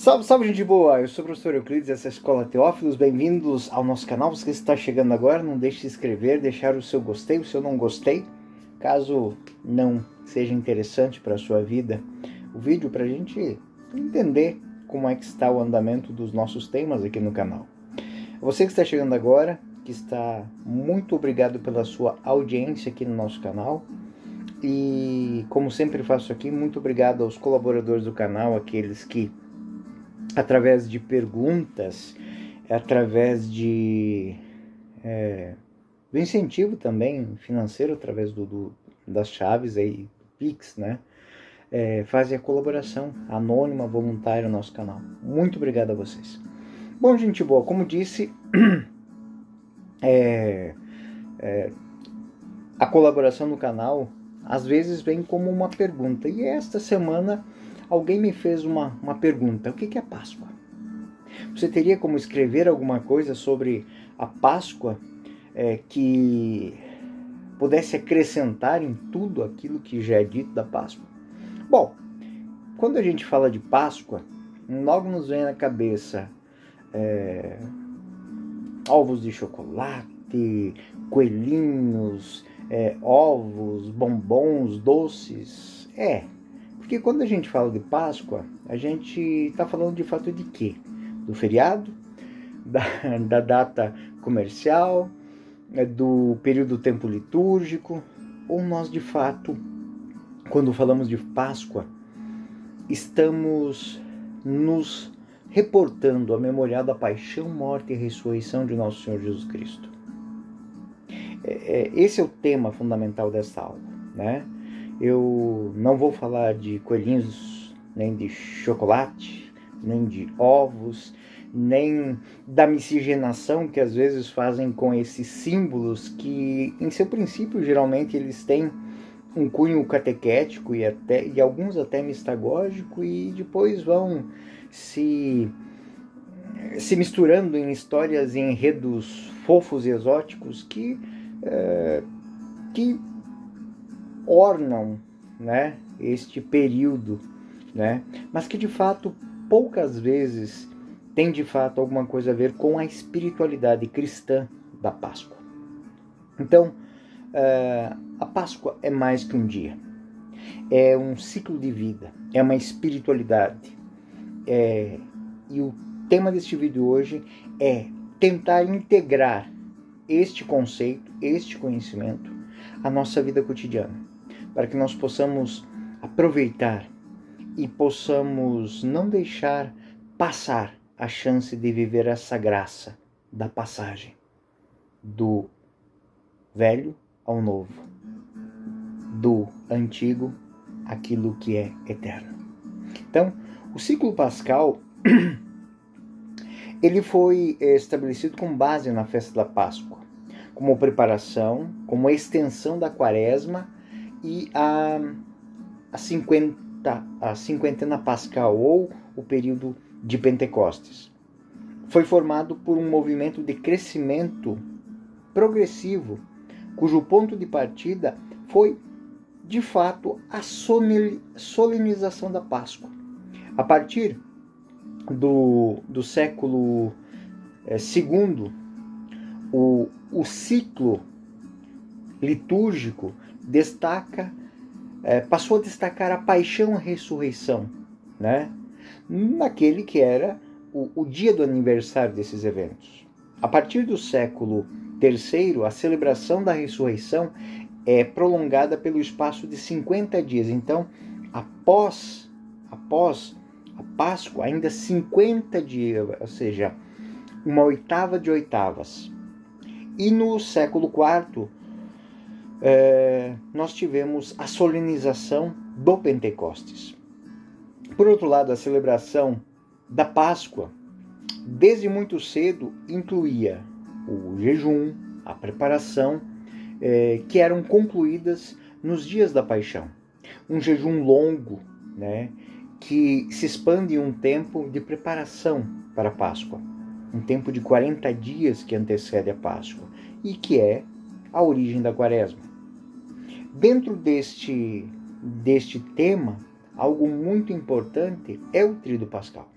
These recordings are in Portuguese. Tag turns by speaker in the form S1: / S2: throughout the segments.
S1: Salve, salve, gente boa! Eu sou o professor Euclides, essa é a Escola Teófilos. Bem-vindos ao nosso canal. Você que está chegando agora, não deixe de se inscrever, deixar o seu gostei, o seu não gostei. Caso não seja interessante para a sua vida o vídeo, para a gente entender como é que está o andamento dos nossos temas aqui no canal. Você que está chegando agora, que está muito obrigado pela sua audiência aqui no nosso canal. E como sempre faço aqui, muito obrigado aos colaboradores do canal, aqueles que através de perguntas, através do incentivo também financeiro, através das chaves aí, Pix, né? Fazem a colaboração anônima, voluntária no nosso canal. Muito obrigado a vocês. Bom, gente boa, como disse, a colaboração no canal às vezes vem como uma pergunta. E esta semana alguém me fez uma pergunta: o que é Páscoa? Você teria como escrever alguma coisa sobre a Páscoa que pudesse acrescentar em tudo aquilo que já é dito da Páscoa? Bom, quando a gente fala de Páscoa, logo nos vem na cabeça ovos de chocolate, coelhinhos, ovos, bombons, doces. Porque quando a gente fala de Páscoa, a gente está falando de fato de quê? Do feriado, da data comercial, do período do tempo litúrgico, ou nós de fato, quando falamos de Páscoa, estamos nos reportando a memorial da paixão, morte e ressurreição de nosso Senhor Jesus Cristo. Esse é o tema fundamental dessa aula, né? Eu não vou falar de coelhinhos, nem de chocolate, nem de ovos, nem da miscigenação que às vezes fazem com esses símbolos que, em seu princípio, geralmente eles têm um cunho catequético e alguns até mistagógico, e depois vão se misturando em histórias e enredos fofos e exóticos que ornam, né, este período, né, mas que de fato poucas vezes tem de fato alguma coisa a ver com a espiritualidade cristã da Páscoa. Então, a Páscoa é mais que um dia, é um ciclo de vida, é uma espiritualidade, e o tema deste vídeo hoje é tentar integrar este conceito, este conhecimento à nossa vida cotidiana, para que nós possamos aproveitar e possamos não deixar passar a chance de viver essa graça da passagem do velho ao novo, do antigo àquilo que é eterno. Então, o ciclo pascal ele foi estabelecido com base na festa da Páscoa, como preparação, como extensão da Quaresma e a cinquentena pascal, ou o período de Pentecostes. Foi formado por um movimento de crescimento progressivo, cujo ponto de partida foi, de fato, a solenização da Páscoa. A partir do século II, o ciclo litúrgico passou a destacar a paixão e a ressurreição, né? Naquele que era o dia do aniversário desses eventos. A partir do século III, a celebração da ressurreição é prolongada pelo espaço de 50 dias. Então, após a Páscoa, ainda 50 dias, ou seja, uma oitava de oitavas. E no século IV, nós tivemos a solenização do Pentecostes. Por outro lado, a celebração da Páscoa, desde muito cedo, incluía o jejum, a preparação, que eram concluídas nos dias da paixão. Um jejum longo, né, que se expande em um tempo de preparação para a Páscoa. Um tempo de 40 dias que antecede a Páscoa e que é a origem da Quaresma. Dentro deste tema, algo muito importante é o Tríduo Pascal.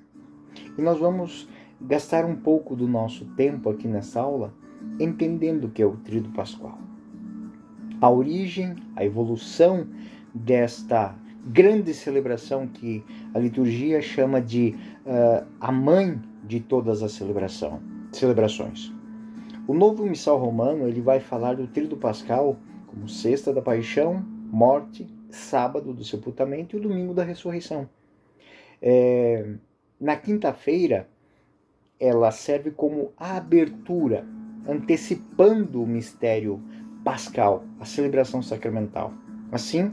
S1: E nós vamos gastar um pouco do nosso tempo aqui nessa aula entendendo o que é o Tríduo Pascal. A origem, a evolução desta grande celebração que a liturgia chama de a mãe de todas as celebrações. O novo missal romano ele vai falar do Tríduo Pascal como sexta da paixão, morte, sábado do sepultamento e o domingo da ressurreição. Na quinta-feira, ela serve como a abertura, antecipando o mistério pascal, a celebração sacramental. Assim,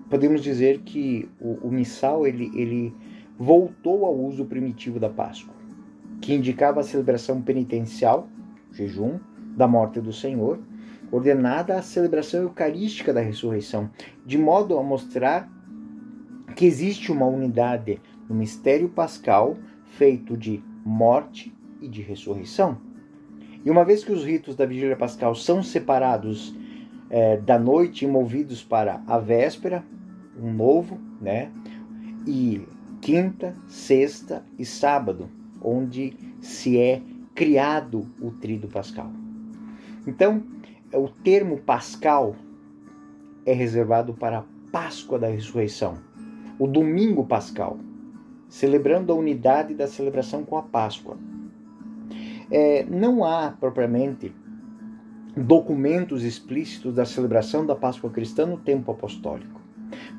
S1: podemos dizer que o missal ele voltou ao uso primitivo da Páscoa, que indicava a celebração penitencial, jejum, da morte do Senhor, ordenada à celebração eucarística da ressurreição, de modo a mostrar que existe uma unidade no mistério pascal feito de morte e de ressurreição. E uma vez que os ritos da vigília pascal são separados da noite e movidos para a véspera, um novo, né? E quinta, sexta e sábado, onde se é criado o Tríduo Pascal. Então, o termo pascal é reservado para a Páscoa da Ressurreição, o Domingo Pascal, celebrando a unidade da celebração com a Páscoa. Não há, propriamente, documentos explícitos da celebração da Páscoa cristã no tempo apostólico,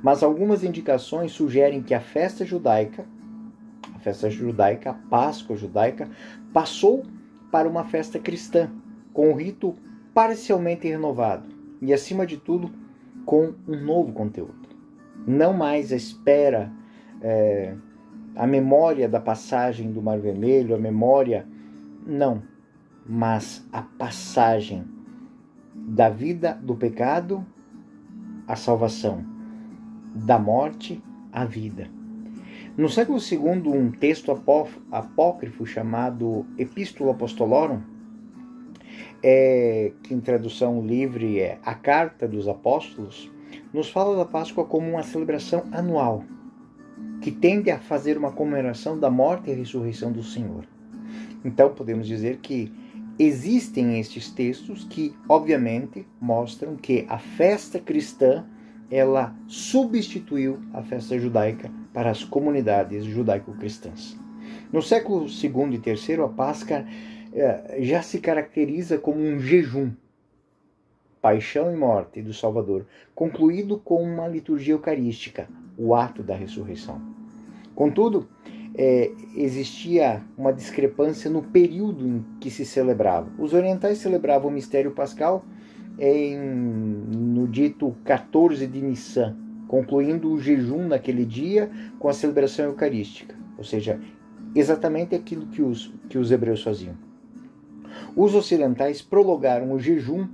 S1: mas algumas indicações sugerem que a festa judaica, a Páscoa judaica, passou para uma festa cristã, com o rito parcialmente renovado e, acima de tudo, com um novo conteúdo. Não mais a espera, a memória da passagem do Mar Vermelho, a memória, não, mas a passagem da vida do pecado à salvação, da morte à vida. No século II, um texto apócrifo chamado Epístola Apostolorum, que em tradução livre é a Carta dos Apóstolos, nos fala da Páscoa como uma celebração anual, que tende a fazer uma comemoração da morte e ressurreição do Senhor. Então, podemos dizer que existem estes textos que, obviamente, mostram que a festa cristã ela substituiu a festa judaica para as comunidades judaico-cristãs. No século II e III, a Páscoa já se caracteriza como um jejum, paixão e morte do Salvador, concluído com uma liturgia eucarística, o ato da ressurreição. Contudo, existia uma discrepância no período em que se celebrava. Os orientais celebravam o mistério pascal no dito 14 de Nissan, concluindo o jejum naquele dia com a celebração eucarística, ou seja, exatamente aquilo que os hebreus faziam. Os ocidentais prolongaram o jejum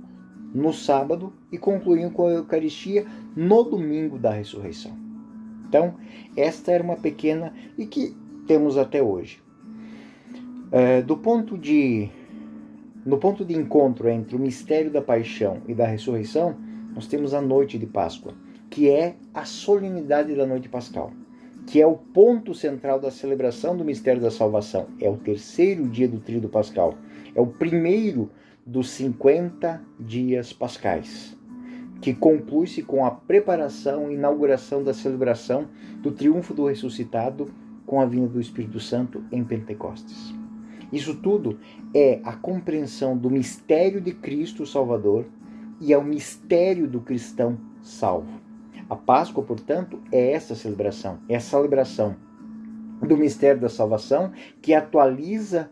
S1: no sábado e concluíam com a Eucaristia no domingo da ressurreição. Então, esta era uma pequena e que temos até hoje. No ponto de encontro entre o mistério da paixão e da ressurreição, nós temos a noite de Páscoa, que é a solenidade da noite pascal, que é o ponto central da celebração do mistério da salvação. É o terceiro dia do Tríduo Pascal. É o primeiro dos 50 dias pascais, que conclui-se com a preparação e inauguração da celebração do triunfo do ressuscitado com a vinda do Espírito Santo em Pentecostes. Isso tudo é a compreensão do mistério de Cristo Salvador e é o mistério do cristão salvo. A Páscoa, portanto, é essa celebração, é a celebração do mistério da salvação que atualiza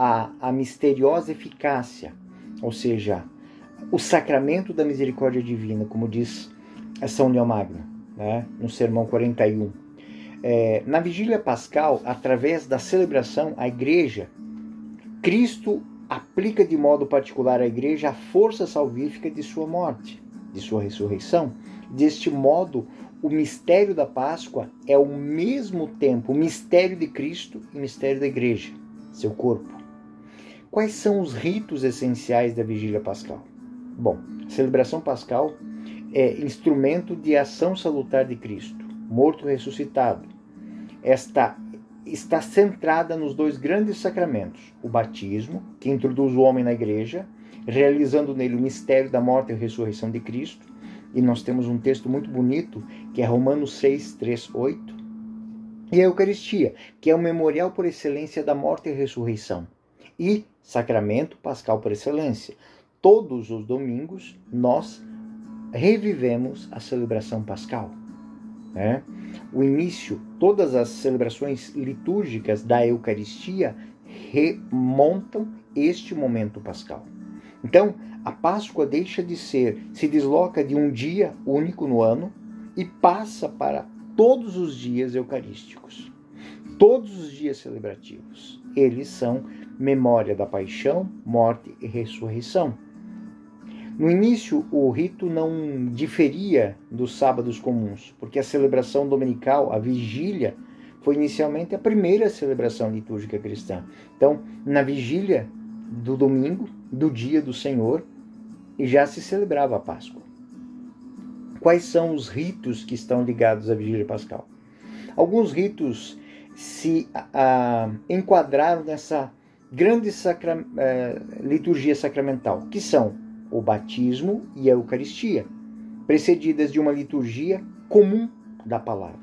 S1: a misteriosa eficácia, ou seja, o sacramento da misericórdia divina, como diz São Leão Magno, né, no Sermão 41. Na vigília pascal, através da celebração, a Igreja, Cristo aplica de modo particular à Igreja a força salvífica de sua morte, de sua ressurreição. Deste modo, o mistério da Páscoa é ao mesmo tempo o mistério de Cristo e o mistério da Igreja, seu corpo. Quais são os ritos essenciais da vigília pascal? Bom, a celebração pascal é instrumento de ação salutar de Cristo, morto e ressuscitado, esta está centrada nos dois grandes sacramentos: o batismo, que introduz o homem na igreja, realizando nele o mistério da morte e ressurreição de Cristo. E nós temos um texto muito bonito, que é Romanos 6, 3, 8. E a Eucaristia, que é o memorial por excelência da morte e ressurreição. E sacramento pascal por excelência. Todos os domingos nós revivemos a celebração pascal. O início, todas as celebrações litúrgicas da Eucaristia remontam este momento pascal. Então, a Páscoa se desloca de um dia único no ano e passa para todos os dias eucarísticos. Todos os dias celebrativos. Eles são memória da paixão, morte e ressurreição. No início, o rito não diferia dos sábados comuns, porque a celebração dominical, a vigília, foi inicialmente a primeira celebração litúrgica cristã. Então, na vigília do domingo, do dia do Senhor, já se celebrava a Páscoa. Quais são os ritos que estão ligados à vigília pascal? Alguns ritos se enquadraram nessa grande liturgia sacramental, que são o batismo e a Eucaristia, precedidas de uma liturgia comum da palavra.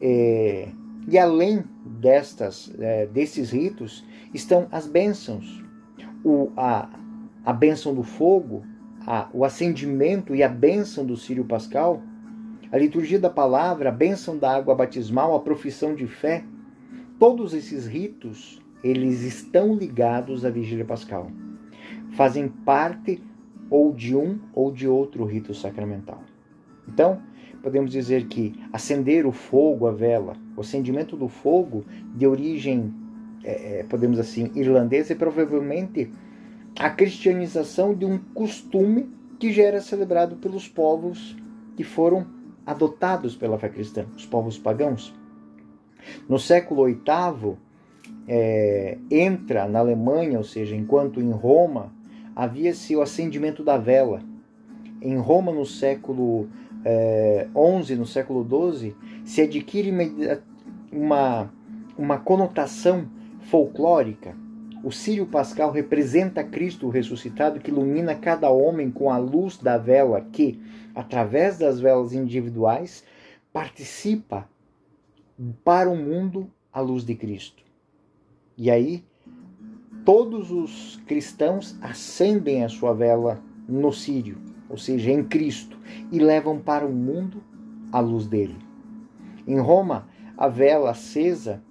S1: E além desses ritos, estão as bênçãos, a bênção do fogo, o acendimento e a bênção do círio pascal, a liturgia da palavra, a bênção da água batismal, a profissão de fé. Todos esses ritos, eles estão ligados à vigília pascal. Fazem parte ou de um ou de outro rito sacramental. Então, podemos dizer que acender o fogo, a vela, o acendimento do fogo de origem, podemos assim, irlandesa, é provavelmente a cristianização de um costume que já era celebrado pelos povos que foram adotados pela fé cristã, os povos pagãos. No século VIII, entra na Alemanha, ou seja, enquanto em Roma, havia-se o acendimento da vela. Em Roma, no século XI, no século XII, se adquire uma conotação folclórica. O círio pascal representa Cristo ressuscitado, que ilumina cada homem com a luz da vela, que, através das velas individuais, participa para o mundo a luz de Cristo. E aí, todos os cristãos acendem a sua vela no círio, ou seja, em Cristo, e levam para o mundo a luz dele. Em Roma, a vela acesa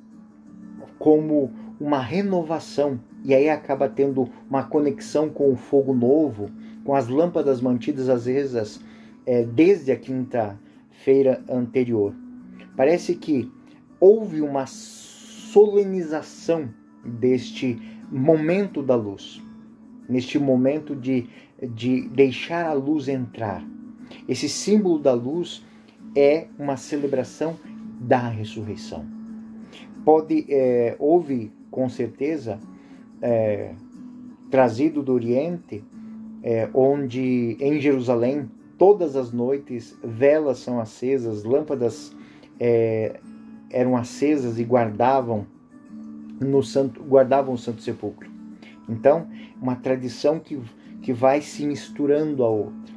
S1: como uma renovação, e aí acaba tendo uma conexão com o fogo novo, com as lâmpadas mantidas acesas desde a quinta-feira anterior. Parece que houve uma solenização deste momento da luz, neste momento de deixar a luz entrar. Esse símbolo da luz é uma celebração da ressurreição. Houve, com certeza, trazido do Oriente, onde em Jerusalém, todas as noites, velas são acesas, lâmpadas eram acesas e guardavam o Santo Sepulcro. Então, uma tradição que vai se misturando a outra.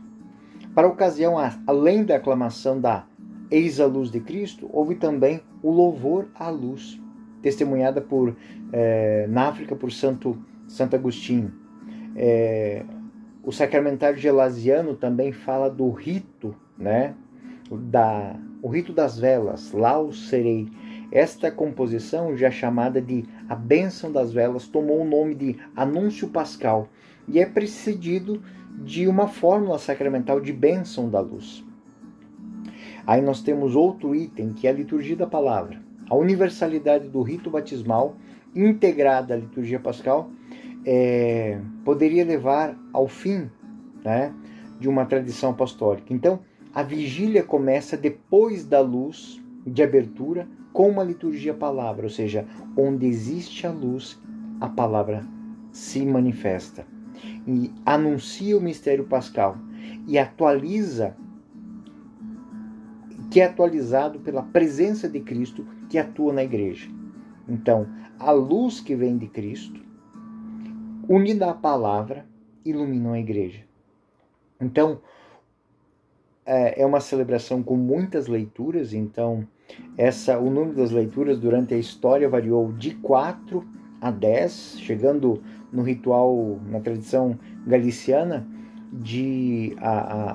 S1: Para a ocasião, além da aclamação da Eis a luz de Cristo, houve também o louvor à luz, testemunhada na África por Santo Agostinho. O sacramentário gelasiano também fala do rito, o rito das velas, Laus Serei. Esta composição, já chamada de a bênção das velas, tomou o nome de Anúncio Pascal e é precedido de uma fórmula sacramental de bênção da luz. Aí nós temos outro item, que é a liturgia da palavra. A universalidade do rito batismal, integrada à liturgia pascal, poderia levar ao fim, de uma tradição apostólica. Então, a vigília começa depois da luz de abertura com uma liturgia palavra, ou seja, onde existe a luz, a palavra se manifesta e anuncia o mistério pascal e atualiza que é atualizado pela presença de Cristo que atua na igreja. Então, a luz que vem de Cristo, unida à palavra, ilumina a igreja. Então, é uma celebração com muitas leituras. Então, o número das leituras durante a história variou de 4 a 10, chegando no ritual, na tradição galiciana,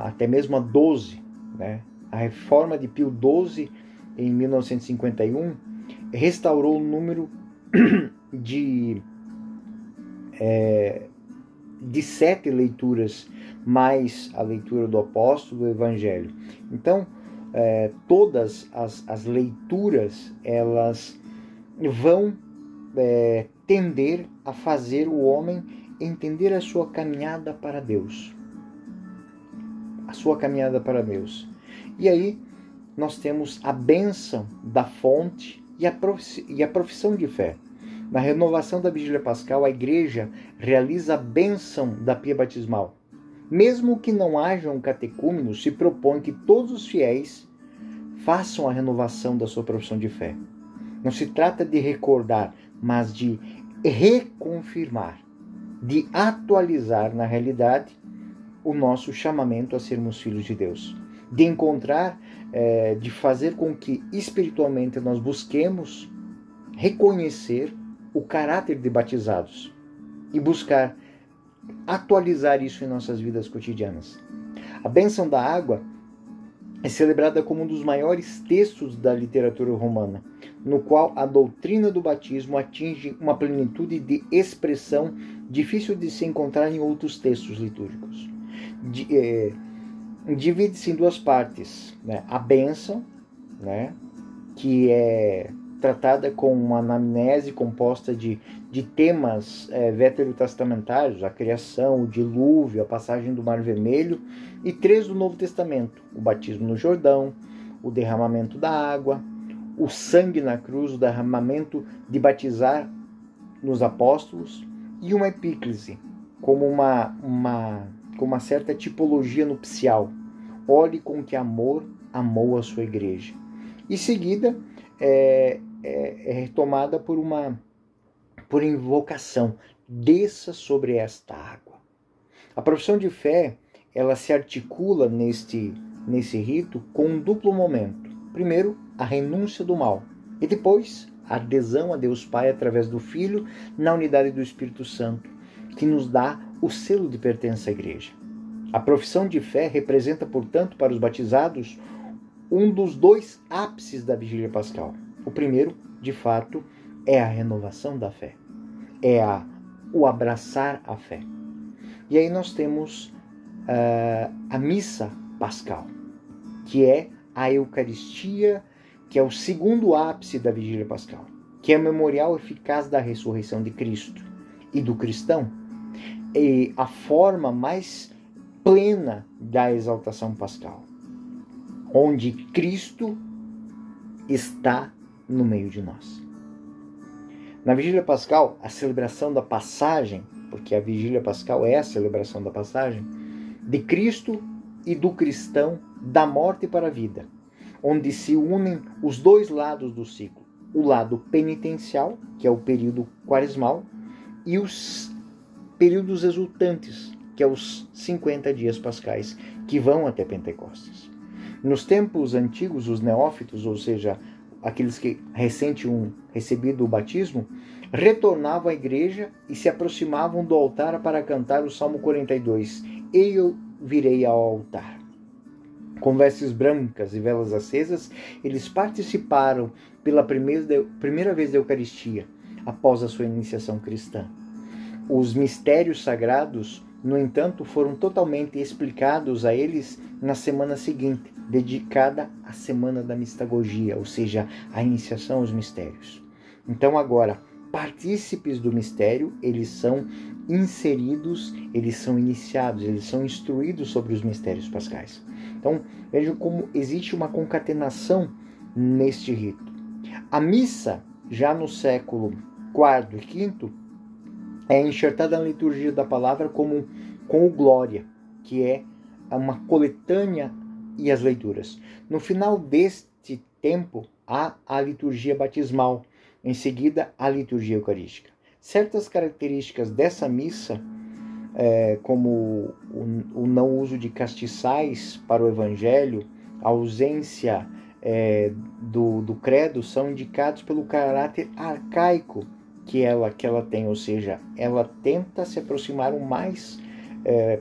S1: até mesmo a 12. Né? A reforma de Pio XII, em 1951, restaurou o número de 7 leituras, mais a leitura do apóstolo do evangelho. Então, todas as leituras, elas vão tender a fazer o homem entender a sua caminhada para Deus. A sua caminhada para Deus. E aí, nós temos a bênção da fonte e a profissão de fé. Na renovação da Vigília Pascal, a Igreja realiza a bênção da pia batismal. Mesmo que não haja um catecúmeno, se propõe que todos os fiéis façam a renovação da sua profissão de fé. Não se trata de recordar, mas de reconfirmar, de atualizar na realidade o nosso chamamento a sermos filhos de Deus. De encontrar, de fazer com que espiritualmente nós busquemos reconhecer o caráter de batizados e buscar atualizar isso em nossas vidas cotidianas. A bênção da água é celebrada como um dos maiores textos da literatura romana, no qual a doutrina do batismo atinge uma plenitude de expressão difícil de se encontrar em outros textos litúrgicos. Divide-se em 2 partes, né? A bênção, né? Que é tratada com uma anamnese composta de temas veterotestamentários, a criação, o dilúvio, a passagem do Mar Vermelho, e 3 do Novo Testamento, o batismo no Jordão, o derramamento da água, o sangue na cruz, o derramamento de batizar nos apóstolos, e uma epíclise, como uma certa tipologia nupcial. Olhe com que amor amou a sua igreja. Em seguida, é retomada por invocação: desça sobre esta água. A profissão de fé, ela se articula nesse rito com um duplo momento. Primeiro, a renúncia do mal, e depois a adesão a Deus Pai através do Filho na unidade do Espírito Santo, que nos dá o selo de pertença à igreja. A profissão de fé representa, portanto, para os batizados, um dos 2 ápices da Vigília Pascal. O primeiro, de fato, é a renovação da fé. É o abraçar a fé. E aí nós temos a missa pascal, que é a Eucaristia, que é o segundo ápice da Vigília Pascal, que é o memorial eficaz da ressurreição de Cristo e do cristão, e a forma mais plena da exaltação pascal, onde Cristo está no meio de nós. Na Vigília Pascal, a celebração da passagem, porque a Vigília Pascal é a celebração da passagem, de Cristo e do cristão da morte para a vida, onde se unem os 2 lados do ciclo, o lado penitencial, que é o período quaresmal, e os períodos exultantes, que é os 50 dias pascais, que vão até Pentecostes. Nos tempos antigos, os neófitos, ou seja, aqueles que recebido o batismo, retornavam à igreja e se aproximavam do altar para cantar o Salmo 42. Eu virei ao altar. Com vestes brancas e velas acesas, eles participaram pela primeira vez da Eucaristia, após a sua iniciação cristã. Os mistérios sagrados, no entanto, foram totalmente explicados a eles na semana seguinte, dedicada à Semana da Mistagogia, ou seja, a iniciação aos mistérios. Então agora, partícipes do mistério, eles são inseridos, eles são iniciados, eles são instruídos sobre os mistérios pascais. Então, vejam como existe uma concatenação neste rito. A missa, já no século IV e V, é enxertada na liturgia da palavra com o Glória, que é uma coletânea e as leituras. No final deste tempo, há a liturgia batismal, em seguida a liturgia eucarística. Certas características dessa missa, como o não uso de castiçais para o evangelho, a ausência do credo, são indicados pelo caráter arcaico que ela tem, ou seja, ela tenta se aproximar o mais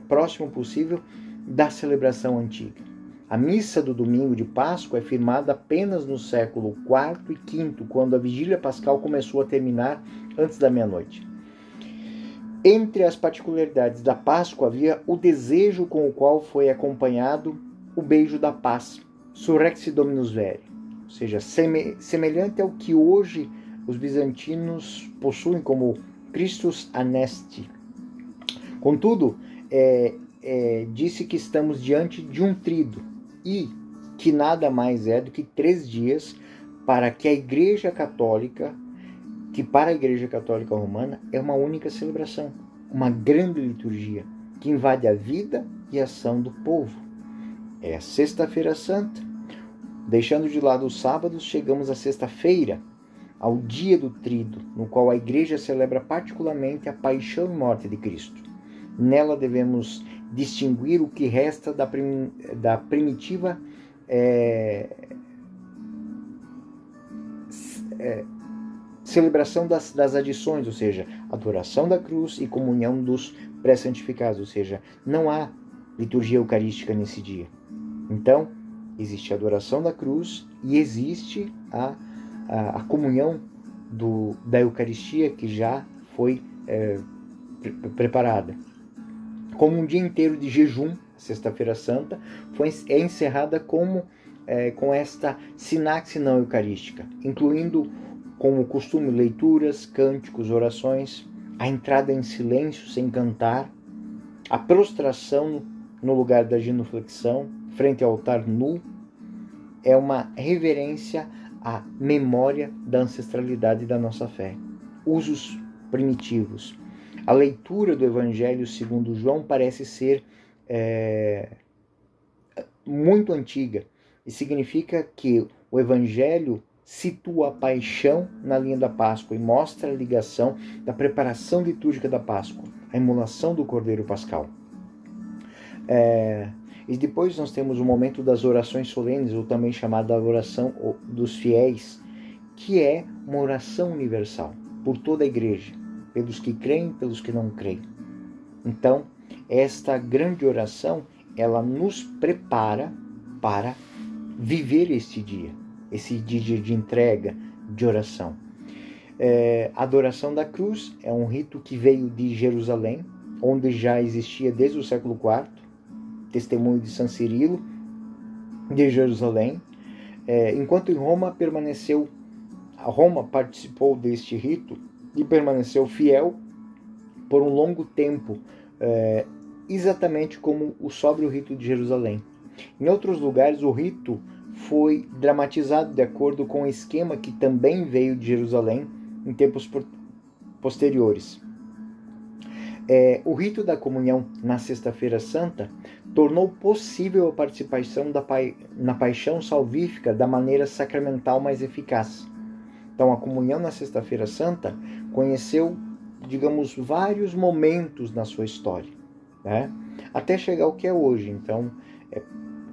S1: próximo possível da celebração antiga. A missa do domingo de Páscoa é firmada apenas no século IV e V, quando a vigília pascal começou a terminar antes da meia-noite. Entre as particularidades da Páscoa havia o desejo com o qual foi acompanhado o beijo da paz, Surrexit Dominus Vere, ou seja, semelhante ao que hoje os bizantinos possuem como Christus Anesti. Contudo, disse que estamos diante de um tríduo e que nada mais é do que 3 dias para que a Igreja Católica, que para a Igreja Católica Romana é uma única celebração, uma grande liturgia que invade a vida e a ação do povo. É a Sexta-feira Santa. Deixando de lado os sábados, chegamos à sexta-feira, ao dia do tríduo, no qual a Igreja celebra particularmente a paixão e morte de Cristo. Nela devemos distinguir o que resta da primitiva celebração das adições, ou seja, adoração da cruz e comunhão dos pré-santificados, ou seja, não há liturgia eucarística nesse dia. Então, existe a adoração da cruz e existe a comunhão da Eucaristia que já foi preparada. Como um dia inteiro de jejum, a Sexta-feira Santa, é encerrada com esta sinaxe não eucarística, incluindo como costume leituras, cânticos, orações, a entrada em silêncio sem cantar, a prostração no lugar da genuflexão, frente ao altar nu, é uma reverência à memória da ancestralidade da nossa fé. Usos primitivos. A leitura do Evangelho segundo João parece ser muito antiga e significa que o Evangelho situa a paixão na linha da Páscoa e mostra a ligação da preparação litúrgica da Páscoa, a imolação do Cordeiro Pascal. E depois nós temos o momento das orações solenes, ou também chamada oração dos fiéis, que é uma oração universal, por toda a igreja, pelos que creem e pelos que não creem. Então, esta grande oração, ela nos prepara para viver este dia, esse dia de entrega, de oração. A adoração da cruz é um rito que veio de Jerusalém, onde já existia desde o século IV, testemunho de São Cirilo, de Jerusalém. Enquanto em Roma participou deste rito e permaneceu fiel por um longo tempo, exatamente como o sóbrio rito de Jerusalém. Em outros lugares, o rito foi dramatizado de acordo com o esquema que também veio de Jerusalém em tempos posteriores. O rito da comunhão na Sexta-feira Santa tornou possível a participação na paixão salvífica da maneira sacramental mais eficaz. Então, a comunhão na Sexta-feira Santa conheceu, digamos, vários momentos na sua história, né? Até chegar ao que é hoje. Então,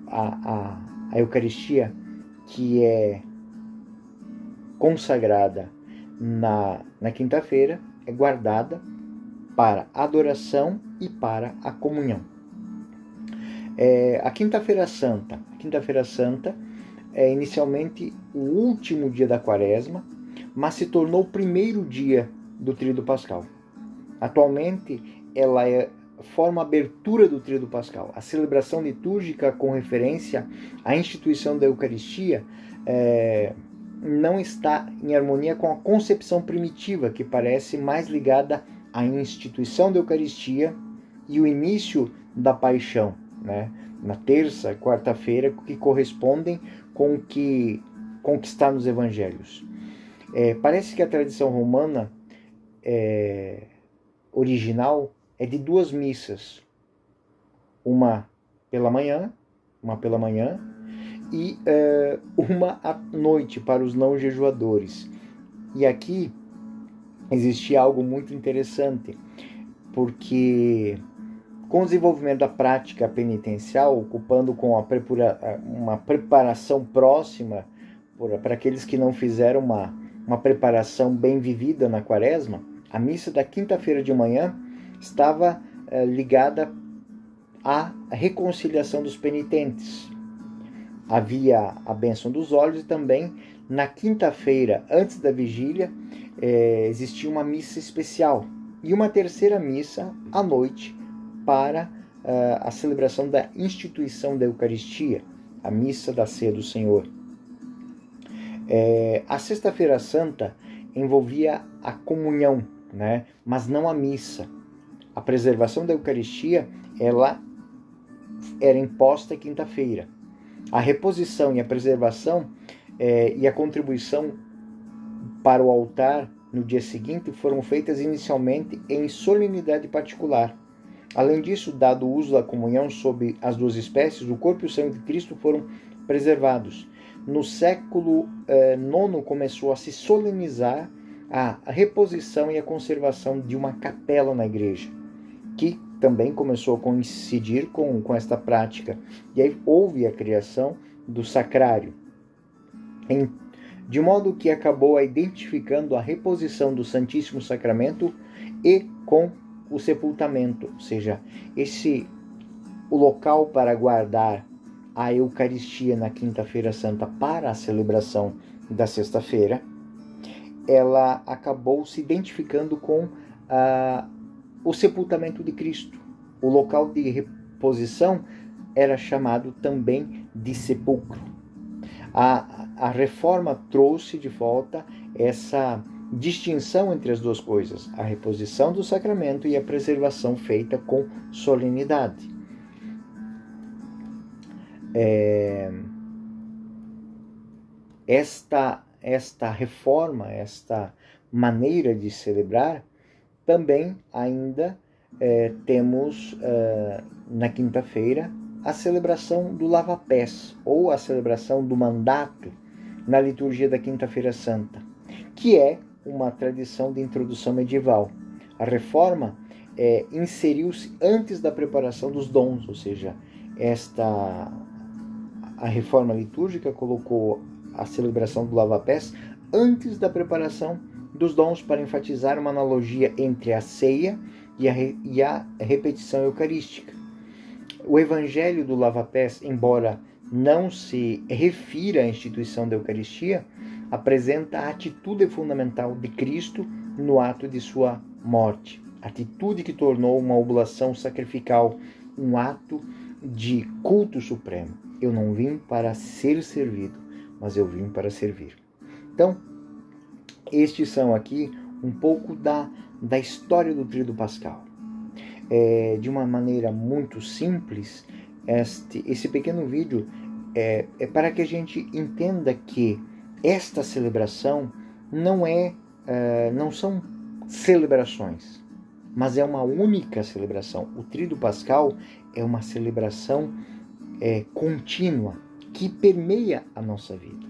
S1: a Eucaristia, que é consagrada na quinta-feira, é guardada para adoração e para a comunhão. A Quinta-feira Santa é inicialmente o último dia da Quaresma, mas se tornou o primeiro dia do Tríduo Pascal. Atualmente, ela forma a abertura do Tríduo Pascal. A celebração litúrgica com referência à instituição da Eucaristia não está em harmonia com a concepção primitiva, que parece mais ligada à instituição da Eucaristia e o início da paixão, né? Na terça, quarta-feira, que correspondem com o que está nos evangelhos. Parece que a tradição romana original é de 2 missas, uma pela manhã, uma pela manhã, e uma à noite para os não jejuadores. E aqui existia algo muito interessante, porque com o desenvolvimento da prática penitencial, ocupando com uma preparação próxima para aqueles que não fizeram uma preparação bem vivida na quaresma, a missa da quinta-feira de manhã estava ligada à reconciliação dos penitentes. Havia a bênção dos olhos e também na quinta-feira, antes da vigília, existia uma missa especial e uma terceira missa à noite para a celebração da instituição da Eucaristia, a missa da Ceia do Senhor. A Sexta-feira Santa envolvia a comunhão, né? Mas não a missa. A preservação da Eucaristia, ela era imposta quinta-feira. A reposição e a preservação e a contribuição para o altar no dia seguinte foram feitas inicialmente em solenidade particular. Além disso, dado o uso da comunhão sob as duas espécies, o corpo e o sangue de Cristo foram preservados. No século IX começou a se solenizar a reposição e a conservação de uma capela na igreja, que também começou a coincidir com esta prática. E aí houve a criação do sacrário, de modo que acabou identificando a reposição do Santíssimo Sacramento e com o sepultamento, ou seja, o local para guardar a Eucaristia na Quinta-feira Santa para a celebração da Sexta-feira, ela acabou se identificando com o sepultamento de Cristo. O local de reposição era chamado também de sepulcro. A reforma trouxe de volta essa distinção entre as duas coisas, a reposição do sacramento e a preservação feita com solenidade. Esta reforma, esta maneira de celebrar, também ainda temos na quinta-feira a celebração do lava-pés, ou a celebração do mandato na liturgia da Quinta-feira Santa, que é uma tradição de introdução medieval. A reforma inseriu-se antes da preparação dos dons, ou seja, a reforma litúrgica colocou a celebração do lava-pés antes da preparação dos dons, para enfatizar uma analogia entre a ceia e a repetição eucarística. O evangelho do lava-pés, embora não se refira à instituição da Eucaristia, apresenta a atitude fundamental de Cristo no ato de sua morte. Atitude que tornou uma oblação sacrificial um ato de culto supremo. Eu não vim para ser servido, mas eu vim para servir. Então, estes são aqui um pouco da história do Tríduo Pascal. De uma maneira muito simples, esse pequeno vídeo é para que a gente entenda que esta celebração não são celebrações, mas é uma única celebração. O Tríduo Pascal é uma celebração contínua que permeia a nossa vida.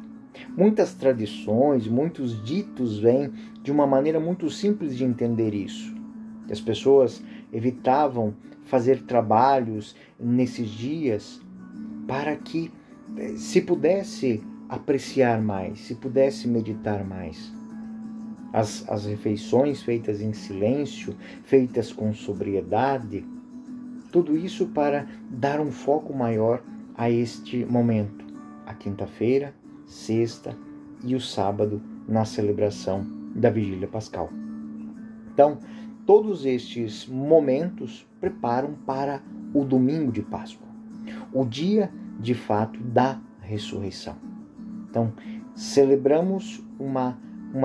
S1: Muitas tradições, muitos ditos vêm de uma maneira muito simples de entender isso. As pessoas evitavam fazer trabalhos nesses dias para que se pudesse apreciar mais, se pudesse meditar mais. As refeições feitas em silêncio, feitas com sobriedade, tudo isso para dar um foco maior a este momento, a quinta-feira, sexta e o sábado na celebração da Vigília Pascal. Então, todos estes momentos preparam para o domingo de Páscoa, o dia, de fato, da ressurreição. Então, celebramos uma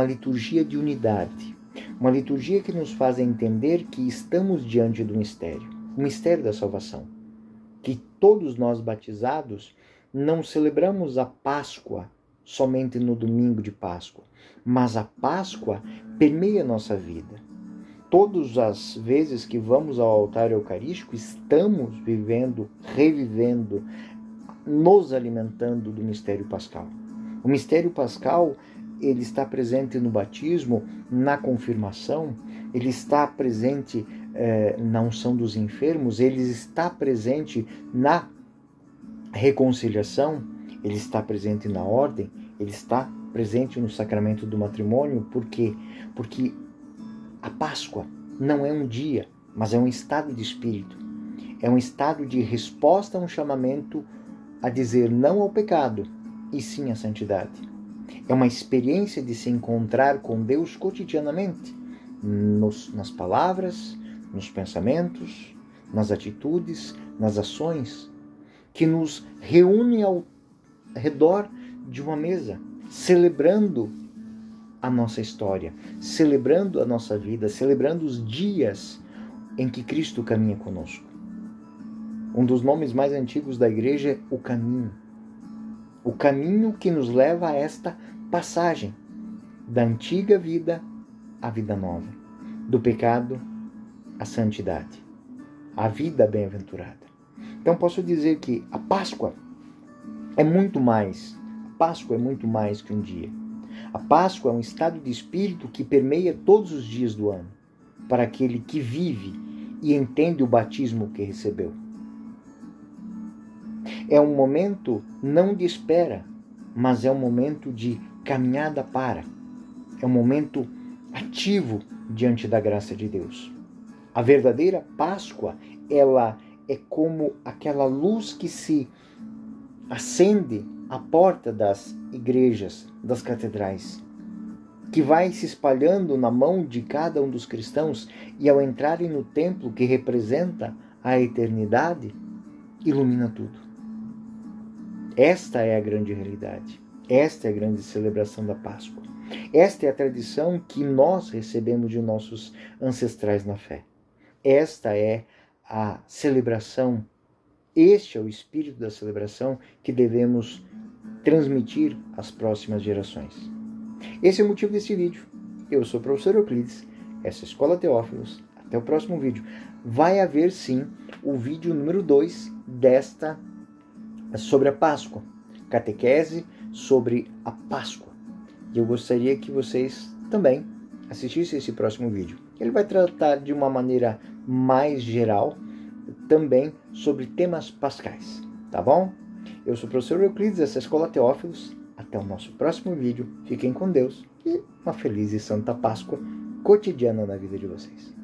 S1: liturgia de unidade, uma liturgia que nos faz entender que estamos diante do mistério, o mistério da salvação, que todos nós batizados não celebramos a Páscoa somente no domingo de Páscoa, mas a Páscoa permeia a nossa vida. Todas as vezes que vamos ao altar eucarístico, estamos vivendo, revivendo nos alimentando do mistério pascal. O mistério pascal, ele está presente no batismo, na confirmação, ele está presente na unção dos enfermos, ele está presente na reconciliação, ele está presente na ordem, ele está presente no sacramento do matrimônio. Por quê? Porque a Páscoa não é um dia, mas é um estado de espírito. É um estado de resposta a um chamamento a dizer não ao pecado e sim à santidade. É uma experiência de se encontrar com Deus cotidianamente, nas palavras, nos pensamentos, nas atitudes, nas ações, que nos reúne ao redor de uma mesa, celebrando a nossa história, celebrando a nossa vida, celebrando os dias em que Cristo caminha conosco. Um dos nomes mais antigos da igreja é o caminho. O caminho que nos leva a esta passagem da antiga vida à vida nova, do pecado à santidade, à vida bem-aventurada. Então posso dizer que a Páscoa é muito mais. A Páscoa é muito mais que um dia. A Páscoa é um estado de espírito que permeia todos os dias do ano, para aquele que vive e entende o batismo que recebeu. É um momento não de espera, mas é um momento de caminhada para. É um momento ativo diante da graça de Deus. A verdadeira Páscoa, ela é como aquela luz que se acende à porta das igrejas, das catedrais, que vai se espalhando na mão de cada um dos cristãos e ao entrarem no templo que representa a eternidade, ilumina tudo. Esta é a grande realidade. Esta é a grande celebração da Páscoa. Esta é a tradição que nós recebemos de nossos ancestrais na fé. Esta é a celebração, este é o espírito da celebração que devemos transmitir às próximas gerações. Esse é o motivo desse vídeo. Eu sou o professor Euclides, essa é a Escola Teófilos. Até o próximo vídeo. Vai haver sim o vídeo número 2 desta sobre a Páscoa, catequese sobre a Páscoa. E eu gostaria que vocês também assistissem esse próximo vídeo. Ele vai tratar de uma maneira mais geral também sobre temas pascais, tá bom? Eu sou o professor Euclides, essa é a Escola Teófilos. Até o nosso próximo vídeo. Fiquem com Deus e uma feliz e santa Páscoa cotidiana na vida de vocês.